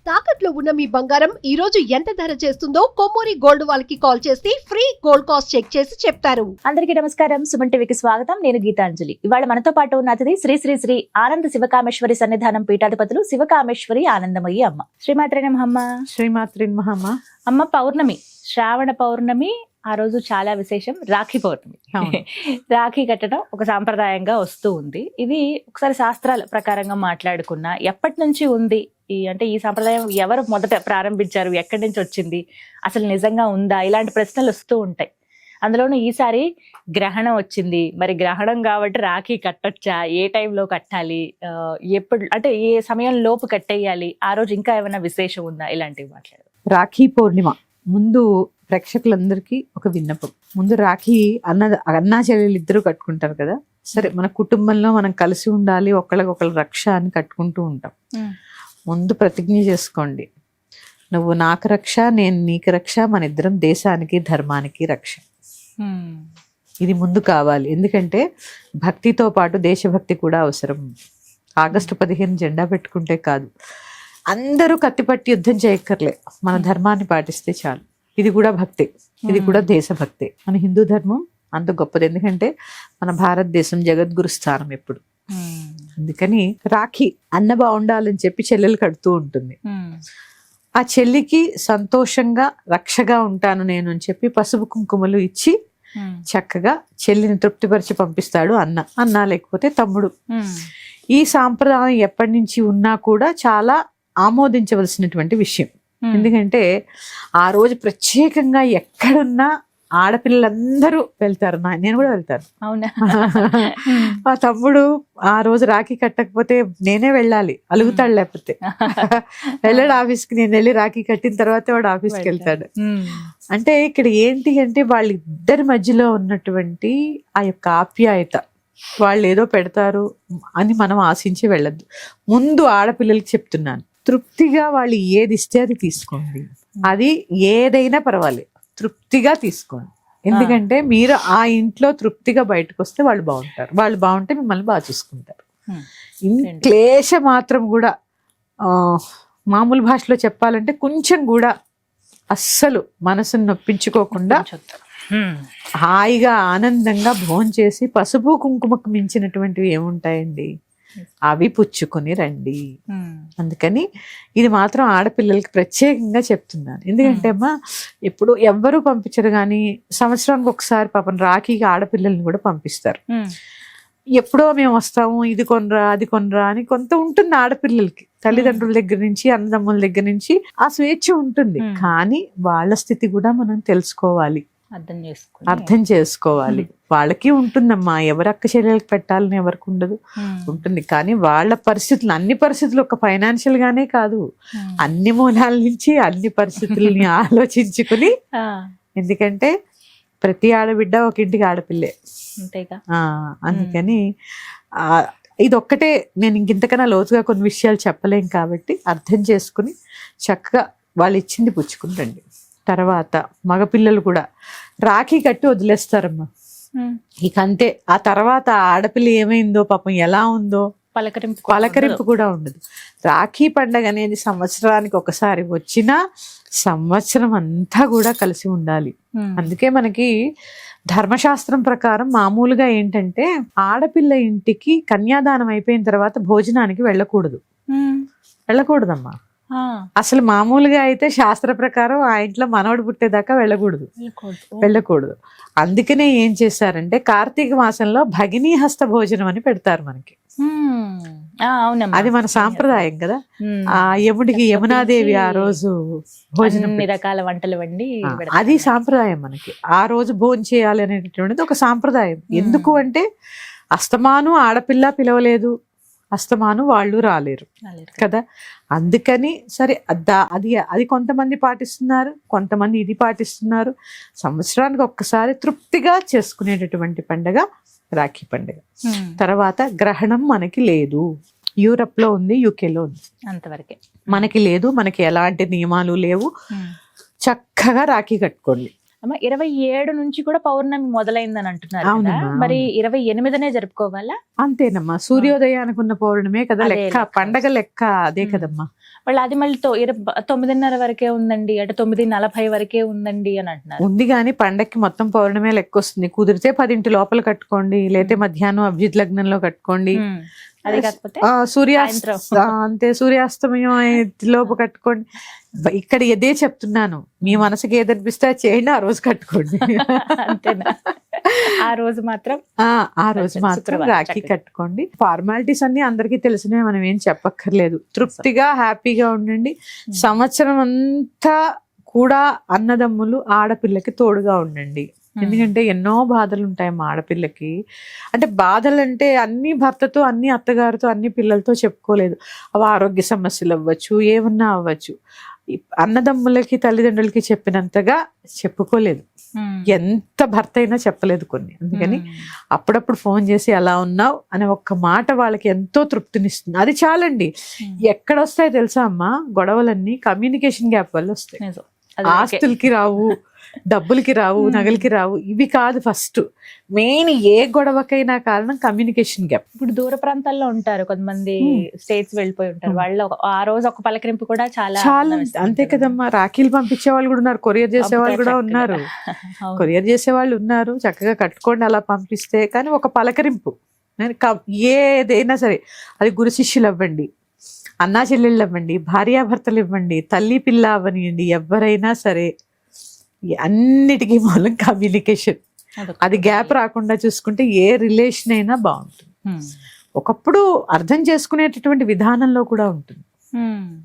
తాకట్లో ఉన్న మీ బంగారం ఈ రోజు ఎంత ధర చేస్తుందో కొమ్మూరి గోల్డ్ వాళ్ళకి కాల్ చేసి ఫ్రీ గోల్డ్ కాస్ట్ చెక్ చేసి చెప్తారు. అందరికీ నమస్కారం. సుమన్ టీవీకి స్వాగతం. నేను గీతాంజలి. ఇవాళ మనతో పాటు ఉన్న అతిథి శ్రీ శ్రీ శ్రీ ఆనంద శివకామేశ్వరి సన్నిధానం పీఠాధిపతులు శివకామేశ్వరి ఆనందమయ్యి అమ్మ. శ్రీమాత్రే నమః అమ్మ. శ్రీమాత్రే నమః అమ్మ. అమ్మ, పౌర్ణమి, శ్రావణ పౌర్ణమి, ఆ రోజు చాలా విశేషం. రాఖీ పౌర్ణమి. రాఖీ కట్టడం ఒక సాంప్రదాయంగా వస్తూ ఉంది. ఇది ఒకసారి శాస్త్రాల ప్రకారంగా మాట్లాడుకున్నా ఎప్పటి నుంచి ఉంది అంటే ఈ సాంప్రదాయం ఎవరు మొదట ప్రారంభించారు, ఎక్కడి నుంచి వచ్చింది, అసలు నిజంగా ఉందా, ఇలాంటి ప్రశ్నలు వస్తూ ఉంటాయి. అందులోనూ ఈసారి గ్రహణం వచ్చింది. మరి గ్రహణం కాబట్టి రాఖీ కట్టొచ్చా, ఏ టైంలో కట్టాలి, ఎప్పుడు అంటే ఏ సమయం లోపు కట్టేయాలి, ఆ రోజు ఇంకా ఏమైనా విశేషం ఉందా, ఇలాంటివి మాట్లాడారు. రాఖీ పౌర్ణిమ ముందు ప్రేక్షకులందరికీ ఒక విన్నపం. ముందు రాఖీ అన్నా చెల్లెలు ఇద్దరు కట్టుకుంటారు కదా. సరే, మన కుటుంబంలో మనం కలిసి ఉండాలి, ఒకళ్ళకొకళ్ళు రక్ష అని కట్టుకుంటూ ఉంటాం. ముందు ప్రతిజ్ఞ చేసుకోండి, నువ్వు నాకు రక్ష, నేను నీకు రక్ష, మన ఇద్దరం దేశానికి ధర్మానికి రక్ష. ఇది ముందు కావాలి. ఎందుకంటే భక్తితో పాటు దేశభక్తి కూడా అవసరం. ఆగస్టు 15 జెండా పెట్టుకుంటే కాదు, అందరూ కత్తిపట్టి యుద్ధం చేయక్కర్లే, మన ధర్మాన్ని పాటిస్తే చాలు. ఇది కూడా భక్తి, ఇది కూడా దేశభక్తి. మన హిందూ ధర్మం అంత గొప్పది. ఎందుకంటే మన భారతదేశం జగద్గురు స్థానం ఎప్పుడు. అందుకని రాఖీ అన్న బాగుండాలని చెప్పి చెల్లెలు కడుతూ ఉంటుంది. ఆ చెల్లికి సంతోషంగా రక్షగా ఉంటాను నేను అని చెప్పి పసుపు కుంకుమలు ఇచ్చి చక్కగా చెల్లిని తృప్తిపరిచి పంపిస్తాడు అన్న లేకపోతే తమ్ముడు. ఈ సాంప్రదాయం ఎప్పటి నుంచి ఉన్నా కూడా చాలా ఆమోదించవలసినటువంటి విషయం. ఎందుకంటే ఆ రోజు ప్రత్యేకంగా ఎక్కడున్నా ఆడపిల్లలందరూ వెళ్తారు. నేను కూడా వెళ్తాను. అవునా? మా తమ్ముడు ఆ రోజు రాఖీ కట్టకపోతే నేనే వెళ్ళాలి, అలుగుతాడు. లేకపోతే వెళ్ళాడు ఆఫీస్కి, నేను వెళ్ళి రాఖీ కట్టిన తర్వాత వాడు ఆఫీస్కి వెళ్తాడు. అంటే ఇక్కడ ఏంటి అంటే వాళ్ళిద్దరి మధ్యలో ఉన్నటువంటి ఆ యొక్క ఆప్యాయత, వాళ్ళు ఏదో పెడతారు అని మనం ఆశించి వెళ్ళద్దు. ముందు ఆడపిల్లలకి చెప్తున్నాను, తృప్తిగా వాళ్ళు ఏది ఇస్తే అది తీసుకోండి. అది ఏదైనా పర్వాలేదు, తృప్తిగా తీసుకోండి. ఎందుకంటే మీరు ఆ ఇంట్లో తృప్తిగా బయటకు వస్తే వాళ్ళు బాగుంటారు, వాళ్ళు బాగుంటే మిమ్మల్ని బాగా చూసుకుంటారు. క్లేశ మాత్రం కూడా మామూలు భాషలో చెప్పాలంటే కొంచెం కూడా అస్సలు మనసును నొప్పించుకోకుండా హాయిగా ఆనందంగా భోంచేసి పసుపు కుంకుమకు మించినటువంటివి ఏముంటాయండి, అవి పుచ్చుకొని రండి. అందుకని ఇది మాత్రం ఆడపిల్లలకి ప్రత్యేకంగా చెప్తున్నాను. ఎందుకంటే అమ్మా ఇప్పుడు ఎవ్వరూ పంపించరు, కానీ సంవత్సరానికి ఒకసారి పాపం రాఖీకి ఆడపిల్లల్ని కూడా పంపిస్తారు. ఎప్పుడో మేము వస్తాము, ఇది కొనరా అది కొనరా అని కొంత ఉంటుంది ఆడపిల్లలకి. తల్లిదండ్రుల దగ్గర నుంచి అన్నదమ్ముల దగ్గర నుంచి ఆ స్వేచ్ఛ ఉంటుంది. కానీ వాళ్ళ స్థితి కూడా మనం తెలుసుకోవాలి, అర్థం చేసుకోవాలి. వాళ్ళకి ఉంటుందమ్మా, ఎవరు అక్క చెల్లెలకు పెట్టాలని ఎవరికి ఉండదు, ఉంటుంది. కానీ వాళ్ళ పరిస్థితులు, అన్ని పరిస్థితులు ఒక ఫైనాన్షియల్ గానే కాదు, అన్ని మూలాల నుంచి అన్ని పరిస్థితుల్ని ఆలోచించుకుని. ఎందుకంటే ప్రతి ఆడబిడ్డ ఒక ఇంటికి ఆడపిల్లే. అందుకని ఇది ఒక్కటే, నేను ఇంకెంతకన్నా లోతుగా కొన్ని విషయాలు చెప్పలేం కాబట్టి అర్థం చేసుకుని చక్కగా వాళ్ళు ఇచ్చింది పుచ్చుకుని రండి. తర్వాత మగపిల్లలు కూడా రాఖీ కట్టి వదిలేస్తారమ్మా. ఇక అంతే. ఆ తర్వాత ఆడపిల్ల ఏమైందో పాపం, ఎలా ఉందో పలకరింపు కూడా ఉండదు. రాఖీ పండగ అనేది సంవత్సరానికి ఒకసారి వచ్చినా సంవత్సరం అంతా కూడా కలిసి ఉండాలి. అందుకే మనకి ధర్మశాస్త్రం ప్రకారం మామూలుగా ఏంటంటే ఆడపిల్ల ఇంటికి కన్యాదానం అయిపోయిన తర్వాత భోజనానికి వెళ్ళకూడదమ్మా. అసలు మామూలుగా అయితే శాస్త్ర ప్రకారం ఆ ఇంట్లో మనవడు పుట్టేదాకా వెళ్ళకూడదు. అందుకనే ఏం చేశారంటే కార్తీక మాసంలో భగినీ హస్త భోజనం అని పెడతారు మనకి. అది మన సాంప్రదాయం కదా. ఆ యముడికి యమునాదేవి ఆ రోజు భోజనం, రకాల వంటలు వండి, అది సాంప్రదాయం మనకి. ఆ రోజు భోజనం చేయాలి అనేటువంటిది ఒక సాంప్రదాయం. ఎందుకు అంటే అస్తమాను ఆడపిల్ల పిలవలేదు, అస్తమాను వాళ్ళు రాలేరు కదా. అందుకని సరే అది కొంతమంది పాటిస్తున్నారు, కొంతమంది ఇది పాటిస్తున్నారు. సంవత్సరానికి ఒక్కసారి తృప్తిగా చేసుకునేటటువంటి పండుగ రాఖీ పండుగ. తర్వాత గ్రహణం మనకి లేదు, యూరప్ లో ఉంది, యూకేలో ఉంది, అంతవరకే. మనకి లేదు, మనకి ఎలాంటి నియమాలు లేవు. చక్కగా రాఖీ కట్టుకోండి. 27 నుంచి కూడా పౌర్ణమి మొదలైందని అంటున్నారు. మరి 28నే జరుపుకోవాలా? అంతేనమ్మా, సూర్యోదయానికి ఉన్న పౌర్ణమే కదా లెక్క, పండగ లెక్క అదే కదమ్మా. వాళ్ళు అది మళ్ళీ 9:30 వరకే ఉందండి, అంటే 9:40 వరకే ఉందండి అని అంటున్నారు. ఉంది కానీ పండక్కి మొత్తం పౌర్ణమే లెక్క వస్తుంది. కుదిరితే 10 లోపల కట్టుకోండి, లేతే మధ్యాహ్నం అభిజిత్ లగ్నంలో కట్టుకోండి. అది కాకపోతే అంతే సూర్యాస్తమయం లోపు కట్టుకోండి. ఇక్కడ ఇదే చెప్తున్నాను, మీ మనసుకి ఏదనిపిస్తే అది చేయండి, ఆ రోజు కట్టుకోండి. అంతేనా? ఆ రోజు మాత్రం శుక్రవారం రాఖీ కట్టుకోండి. ఫార్మాలిటీస్ అన్ని అందరికీ తెలిసినవి, మనం ఏం చెప్పక్కర్లేదు. తృప్తిగా హ్యాపీగా ఉండండి. సంవత్సరం అంతా కూడా అన్నదమ్ములు ఆడపిల్లకి తోడుగా ఉండండి. ఎందుకంటే ఎన్నో బాధలు ఉంటాయి మా ఆడపిల్లకి. అంటే బాధలు అంటే అన్ని భర్తతో, అన్ని అత్తగారితో, అన్ని పిల్లలతో చెప్పుకోలేదు. అవి ఆరోగ్య సమస్యలు అవ్వచ్చు, ఏమన్నా అవ్వచ్చు. అన్నదమ్ములకి తల్లిదండ్రులకి చెప్పినంతగా చెప్పుకోలేదు. ఎంత భర్త అయినా చెప్పలేదు కొన్ని. అందుకని అప్పుడప్పుడు ఫోన్ చేసి ఎలా ఉన్నావు అనే ఒక్క మాట వాళ్ళకి ఎంతో తృప్తినిస్తుంది. అది చాలండి. ఎక్కడొస్తాయి తెలుసా అమ్మా గొడవలన్నీ? కమ్యూనికేషన్ గ్యాప్ వల్ల వస్తాయి. ఆస్తులకి రావు, డబ్బులకి రావు, నగలకి రావు. ఇవి కాదు ఫస్ట్ మెయిన్. ఏ గొడవకైనా కారణం కమ్యూనికేషన్ గ్యాప్. ఇప్పుడు దూర ప్రాంతాల్లో ఉంటారు కొంతమంది, స్టేట్స్ వెళ్ళిపోయి ఉంటారు. వాళ్ళు ఆ రోజు ఒక పలకరింపు కూడా చాలా అంతే కదమ్మా. రాఖీలు పంపించే వాళ్ళు కూడా ఉన్నారు, కొరియర్ చేసే వాళ్ళు కూడా ఉన్నారు. కొరియర్ చేసే వాళ్ళు ఉన్నారు. చక్కగా కట్టుకోండి అలా పంపిస్తే. కానీ ఒక పలకరింపు ఏదైనా సరే, అది గురు శిష్యులు అవ్వండి, అన్నా చెల్లెళ్ళు అవ్వండి, భార్యాభర్తలు ఇవ్వండి, తల్లి పిల్ల అవ్వనియండి, ఎవరైనా సరే అన్నిటికీ మూలం కమ్యూనికేషన్. అది గ్యాప్ రాకుండా చూసుకుంటే ఏ రిలేషన్ అయినా బాగుంటుంది. ఒకప్పుడు అర్థం చేసుకునేటటువంటి విధానంలో కూడా ఉంటుంది.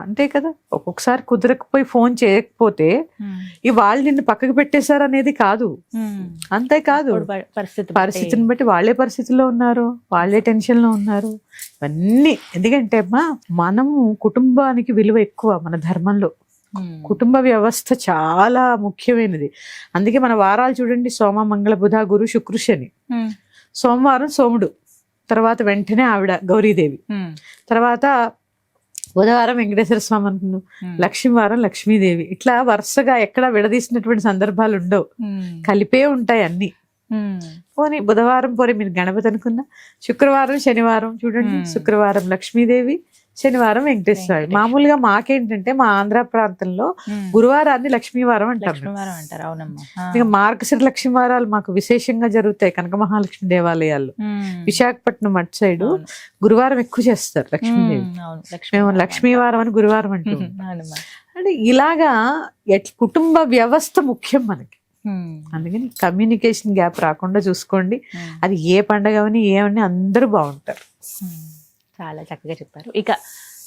అంతే కదా. ఒక్కొక్కసారి కుదరకపోయి ఫోన్ చేయకపోతే వాళ్ళు నిన్ను పక్కకు పెట్టేశారు అనేది కాదు. అంతేకాదు, పరిస్థితిని బట్టి వాళ్ళే పరిస్థితిలో ఉన్నారు, వాళ్ళే టెన్షన్ లో ఉన్నారు. ఇవన్నీ ఎందుకంటే అమ్మా, మనము కుటుంబానికి విలువ ఎక్కువ మన ధర్మంలో. కుటుంబ వ్యవస్థ చాలా ముఖ్యమైనది. అందుకే మన వారాలు చూడండి, సోమ మంగళ బుధ గురు శుక్ర శని. సోమవారం సోముడు, తర్వాత వెంటనే ఆవిడ గౌరీదేవి, తర్వాత బుధవారం వెంకటేశ్వర స్వామి అనుకున్నాం, లక్ష్మీవారం లక్ష్మీదేవి. ఇట్లా వరుసగా ఎక్కడ విడదీసినటువంటి సందర్భాలు ఉండవు, కలిపే ఉంటాయి అన్ని. పోనీ బుధవారం పోనీ మీరు గణపతి అనుకున్నా, శుక్రవారం శనివారం చూడండి, శుక్రవారం లక్ష్మీదేవి, శనివారం వెంకటేశ్వర. మామూలుగా మాకేంటంటే మా ఆంధ్ర ప్రాంతంలో గురువారాన్ని లక్ష్మీవారం అంటారు. ఇక మార్గశిర లక్ష్మీవారాలు మాకు విశేషంగా జరుగుతాయి కనక మహాలక్ష్మి దేవాలయాల్లో. విశాఖపట్నం అటు సైడ్ గురువారం ఎక్కువ చేస్తారు లక్ష్మీదేవి. మేము లక్ష్మీవారం అని గురువారం అంటాం. అంటే ఇలాగా కుటుంబ వ్యవస్థ ముఖ్యం మనకి. అందుకని కమ్యూనికేషన్ గ్యాప్ రాకుండా చూసుకోండి. అది ఏ పండగ అని ఏమని అందరూ బాగుంటారు. చాలా చక్కగా చెప్పారు. ఇక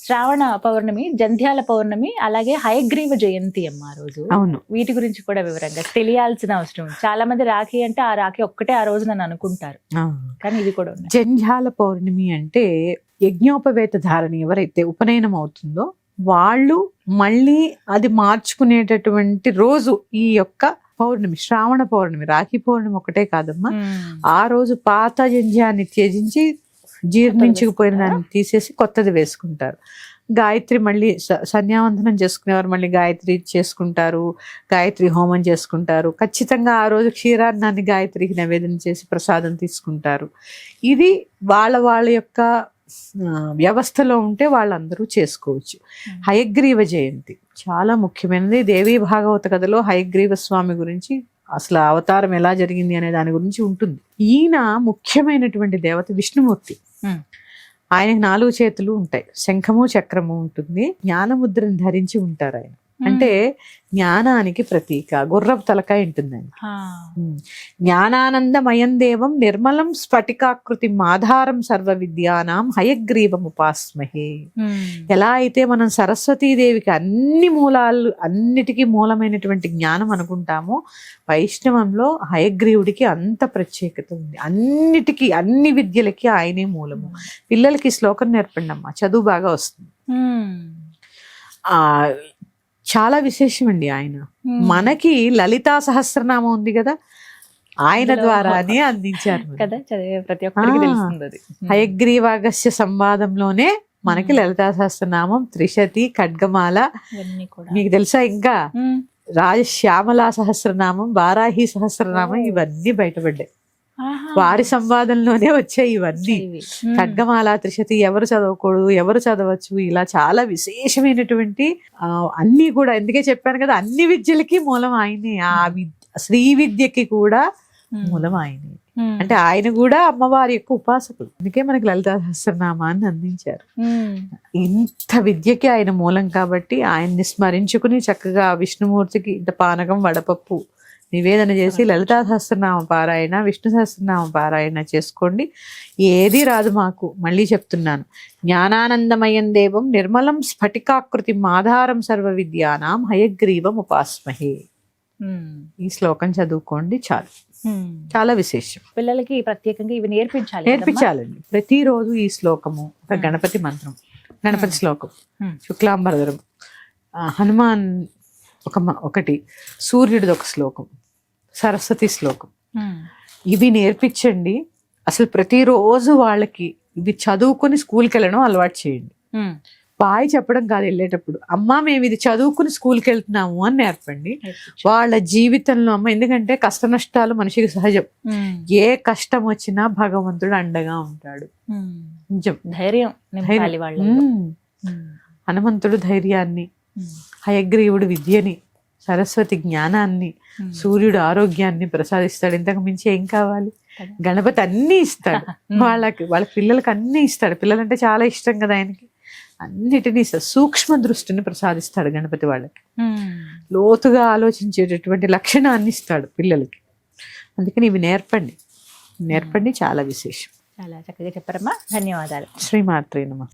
శ్రావణ పౌర్ణమి, జంధ్యాల పౌర్ణమి, అలాగే హయగ్రీవ జయంతి అమ్మ ఆ రోజు. అవును, వీటి గురించి కూడా వివరంగా తెలియాల్సిన అవసరం. చాలా మంది రాఖీ అంటే ఆ రాఖీ ఒక్కటే ఆ రోజు నన్ను అనుకుంటారు, కానీ ఇది కూడా ఉంది. జంధ్యాల పౌర్ణమి అంటే యజ్ఞోపవేత ధారణ ఎవరైతే ఉపనయనం అవుతుందో వాళ్ళు మళ్ళీ అది మార్చుకునేటటువంటి రోజు ఈ యొక్క పౌర్ణమి, శ్రావణ పౌర్ణమి. రాఖీ పౌర్ణమి ఒకటే కాదమ్మా, ఆ రోజు పాత జంధ్యాన్ని త్యజించి జీర్ణించుకుపోయిన దాన్ని తీసేసి కొత్తది వేసుకుంటారు. గాయత్రి మళ్ళీ సంధ్యావందనం చేసుకునేవారు మళ్ళీ గాయత్రి చేసుకుంటారు, గాయత్రి హోమం చేసుకుంటారు. ఖచ్చితంగా ఆ రోజు క్షీరాన్నాన్ని గాయత్రికి నివేదన చేసి ప్రసాదం తీసుకుంటారు. ఇది వాళ్ళ యొక్క వ్యవస్థలో ఉంటే వాళ్ళందరూ చేసుకోవచ్చు. హయగ్రీవ జయంతి చాలా ముఖ్యమైనది. దేవీ భాగవత కథలో హయగ్రీవ స్వామి గురించి, అసలు అవతారం ఎలా జరిగింది అనే దాని గురించి ఉంటుంది. ఈయన ముఖ్యమైనటువంటి దేవత విష్ణుమూర్తి. ఆయనకు 4 చేతులు ఉంటాయి, శంఖము చక్రము ఉంటుంది, జ్ఞానముద్రను ధరించి ఉంటారు ఆయన. అంటే జ్ఞానానికి ప్రతీక. గుర్రపు తలకాయ ఉంటుంది ఆయన. జ్ఞానానందమయం దేవం నిర్మలం స్ఫటికాకృతి ఆధారం సర్వ విద్యానాం హయగ్రీవం ఉపాస్మహే. ఎలా అయితే మనం సరస్వతీదేవికి అన్నిటికీ మూలమైనటువంటి జ్ఞానం అనుకుంటామో, వైష్ణవంలో హయగ్రీవుడికి అంత ప్రత్యేకత ఉంది. అన్ని విద్యలకి ఆయనే మూలము. పిల్లలకి శ్లోకం నేర్పండి అమ్మా, చదువు బాగా వస్తుంది. చాలా విశేషం అండి ఆయన. మనకి లలితా సహస్రనామం ఉంది కదా, ఆయన ద్వారానే అందించారు కదా, చదివే ప్రతి ఒక్కరికి తెలుస్తుంది. హయగ్రీవాగస్య సంవాదంలోనే మనకి లలితా సహస్రనామం, త్రిశతి, ఖడ్గమాల, మీకు తెలుసా? ఇంకా రాజశ్యామలా సహస్రనామం, వారాహి సహస్రనామం, ఇవన్నీ బయటపడ్డాయి. వారి సంవాదంలోనే వచ్చాయి ఇవన్నీ. ఇవి. ఖడ్గమాల త్రిశతి ఎవరు చదవకూడదు, ఎవరు చదవచ్చు, ఇలా చాలా విశేషమైనటువంటి అన్ని కూడా, ఎందుకే చెప్పాను కదా, అన్ని విద్యలకి మూలం ఆయనే. ఆ శ్రీ విద్యకి కూడా మూలం ఆయనే. అంటే ఆయన కూడా అమ్మవారి యొక్క ఉపాసకుడు, అందుకే మనకి లలితా సహస్రనామాన్ని అందించారు. ఇంత విద్యకి ఆయన మూలం కాబట్టి ఆయన్ని స్మరించుకుని చక్కగా విష్ణుమూర్తికి ఇంత పానకం వడపప్పు నివేదన చేసి లలితా సహస్రనామ పారాయణ, విష్ణు సహస్రనామ పారాయణ చేసుకోండి. ఏది రాదు మాకు, మళ్ళీ చెప్తున్నాను, జ్ఞానానందమయం దేవం నిర్మలం స్ఫటికాకృతి ఆధారం సర్వ విద్యానాం హయగ్రీవం ఉపాస్మహే. ఈ శ్లోకం చదువుకోండి చాలు, చాలా విశేషం. పిల్లలకి ప్రత్యేకంగా ఇవి నేర్పించాలండి. ప్రతిరోజు ఈ శ్లోకము, ఒక గణపతి మంత్రం, గణపతి శ్లోకం, శుక్లాంబరధరం, హనుమాన్ ఒకటి, సూర్యుడిది ఒక శ్లోకం, సరస్వతి శ్లోకం, ఇవి నేర్పించండి. అసలు ప్రతిరోజు వాళ్ళకి ఇవి చదువుకుని స్కూల్కి వెళ్ళడం అలవాటు చేయండి. బాయ్ చెప్పడం కాదు, వెళ్ళేటప్పుడు అమ్మ మేము ఇది చదువుకుని స్కూల్కి వెళ్తున్నాము అని నేర్పండి. వాళ్ళ జీవితంలో అమ్మ, ఎందుకంటే కష్ట నష్టాలు మనిషికి సహజం, ఏ కష్టం వచ్చినా భగవంతుడు అండగా ఉంటాడు. నిజం. ధైర్యం. హనుమంతుడు ధైర్యాన్ని, హయగ్రీవుడు విద్యని, సరస్వతి జ్ఞానాన్ని, సూర్యుడు ఆరోగ్యాన్ని ప్రసాదిస్తాడు. ఇంతకు మించి ఏం కావాలి? గణపతి అన్ని ఇస్తాడు వాళ్ళ పిల్లలకి అన్ని ఇస్తాడు. పిల్లలంటే చాలా ఇష్టం కదా ఆయనకి. అన్నిటినీ సూక్ష్మ దృష్టిని ప్రసాదిస్తాడు గణపతి వాళ్ళకి. లోతుగా ఆలోచించేటటువంటి లక్షణాన్ని ఇస్తాడు పిల్లలకి. అందుకని ఇవి నేర్పండి, చాలా విశేషం. చాలా చక్కగా చెప్పారమ్మా, ధన్యవాదాలు. శ్రీమాత్రే నమః.